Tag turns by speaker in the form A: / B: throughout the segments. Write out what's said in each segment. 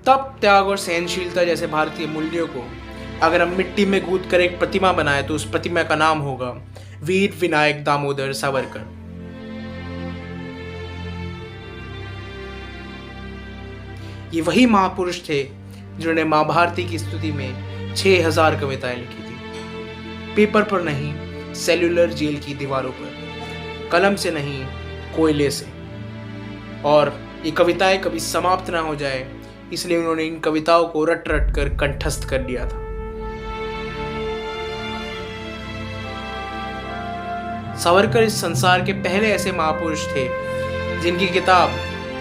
A: तप, त्याग और सहनशीलता जैसे भारतीय मूल्यों को अगर हम मिट्टी में गूंथ कर एक प्रतिमा बनाए तो उस प्रतिमा का नाम होगा वीर विनायक दामोदर सावरकर। ये वही महापुरुष थे जिन्होंने मां भारती की स्तुति में 6000 कविताएं लिखी थी। पेपर पर नहीं, सेल्यूलर जेल की दीवारों पर, कलम से नहीं, कोयले से। और ये कविताएं कभी समाप्त ना हो जाए, इसलिए उन्होंने इन कविताओं को रट रट कर कंठस्थ कर दिया था। सावरकर इस संसार के पहले ऐसे महापुरुष थे जिनकी किताब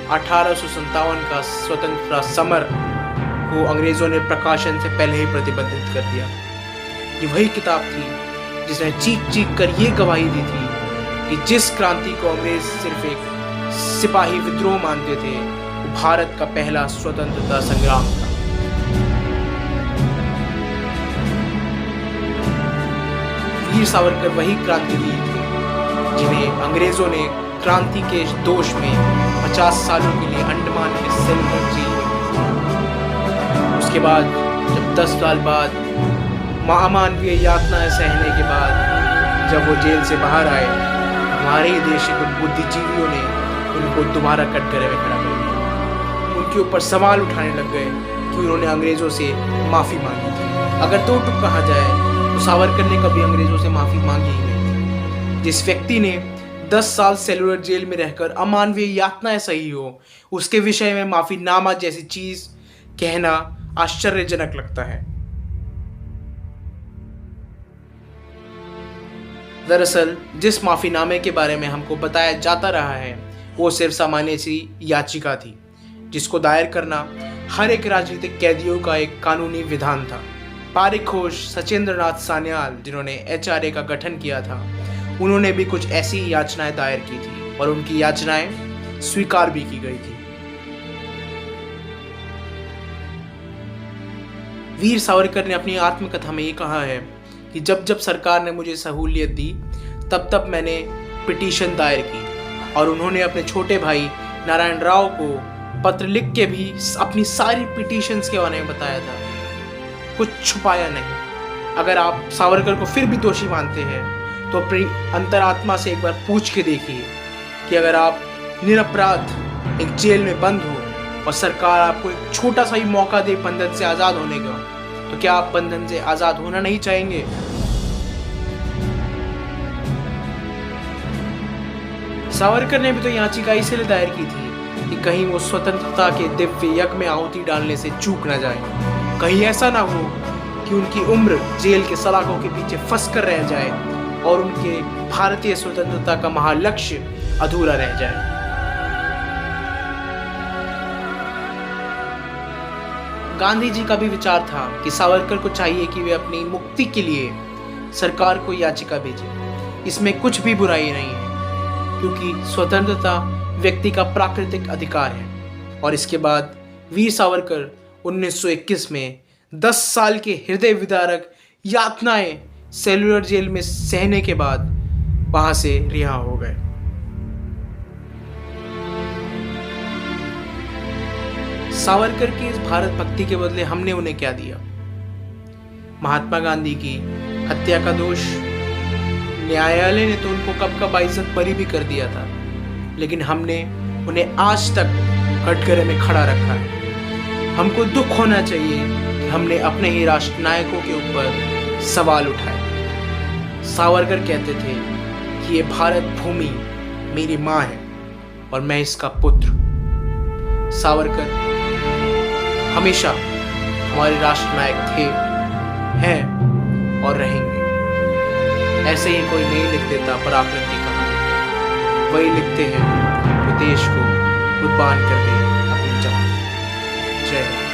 A: 1857 का स्वतंत्रता समर को अंग्रेजों ने प्रकाशन से पहले ही प्रतिबंधित कर दिया। ये वही किताब थी जिसने चीख चीख कर ये गवाही दी थी कि जिस क्रांति को अंग्रेज सिर्फ एक सिपाही विद्रोह मानते थे, वो भारत का पहला स्वतंत्रता संग्राम था। वीर सावरकर वही क्रांतिवीर थे जिन्हें अंग्रेजों ने क्रांति के दोष में 50 सालों के लिए अंडमान के सेल्यूलर जेल में। उसके बाद जब 10 साल बाद अमानवीय यातनाएं सहने के बाद जब वो जेल से बाहर आए, हमारे ही देश के कुछ बुद्धिजीवियों ने उनको दोबारा कटघरे में खड़ा कर दिया। उनके ऊपर सवाल उठाने लग गए कि उन्होंने अंग्रेजों से माफ़ी मांगी थी। अगर दो टुक कहा जाए तो सावरकर ने कभी अंग्रेजों से माफ़ी मांगी ही नहीं थी। जिस व्यक्ति ने 10 साल सेल्यूलर जेल में रहकर अमानवीय यातनाएं सही हो, उसके विषय में माफीनामा जैसी चीज कहना आश्चर्यजनक लगता है। दरअसल जिस माफीनामे के बारे में हमको बताया जाता रहा है वो सिर्फ सामान्य सी याचिका थी, जिसको दायर करना हर एक राजनीतिक कैदियों का एक कानूनी विधान था। पारिखोश सचेंद्र नाथ सान्याल, जिन्होंने HRA का गठन किया था, उन्होंने भी कुछ ऐसी याचनाएं दायर की थी और उनकी याचनाएं स्वीकार भी की गई थी। वीर सावरकर ने अपनी आत्मकथा में ये कहा है कि जब जब सरकार ने मुझे सहूलियत दी तब तब मैंने पिटीशन दायर की और उन्होंने अपने छोटे भाई नारायण राव को पत्र लिख के भी अपनी सारी पिटीशंस के बारे में बताया था। कुछ छुपाया नहीं। अगर आप सावरकर को फिर भी दोषी मानते हैं तो अपनी अंतरात्मा से एक बार पूछ के देखिए कि अगर आप निरपराध एक जेल में बंद हो और सरकार आपको एक छोटा सा ही मौका दे बंधन से आज़ाद होने का, तो क्या आप बंधन से आज़ाद होना नहीं चाहेंगे? सावरकर ने भी तो याचिका इसलिए दायर की थी कि कहीं वो स्वतंत्रता के दिव्य यज्ञ में आहुति डालने से चूक न जाए। कहीं ऐसा ना हो कि उनकी उम्र जेल के सलाखों के पीछे फंस कर रह जाए और उनके भारतीय स्वतंत्रता का महालक्ष्य अधूरा रह जाए। गांधी जी का भी विचार था कि सावरकर को चाहिए कि वे अपनी मुक्ति के लिए सरकार को याचिका भेजें। इसमें कुछ भी बुराई नहीं है, क्योंकि स्वतंत्रता व्यक्ति का प्राकृतिक अधिकार है। और इसके बाद वीर सावरकर 1921 में 10 साल के हृदय विदारक यातनाएं सेल्यूलर जेल में सहने के बाद वहां से रिहा हो गए। सावरकर की इस भारत भक्ति के बदले हमने उन्हें क्या दिया? महात्मा गांधी की हत्या का दोष न्यायालय ने तो उनको कब का बाइज्जत बरी भी कर दिया था, लेकिन हमने उन्हें आज तक कटघरे में खड़ा रखा है। हमको दुख होना चाहिए कि हमने अपने ही राष्ट्र नायकों के ऊपर सवाल उठाए। सावरकर कहते थे कि ये भारत भूमि मेरी माँ है और मैं इसका पुत्र। सावरकर हमेशा हमारे राष्ट्र नायक थे, हैं और रहेंगे। ऐसे ही कोई नहीं लिख देता पराक्रम की कहानी, वही लिखते हैं जो देश को कुर्बान कर दे अपनी जान। जय हिंद।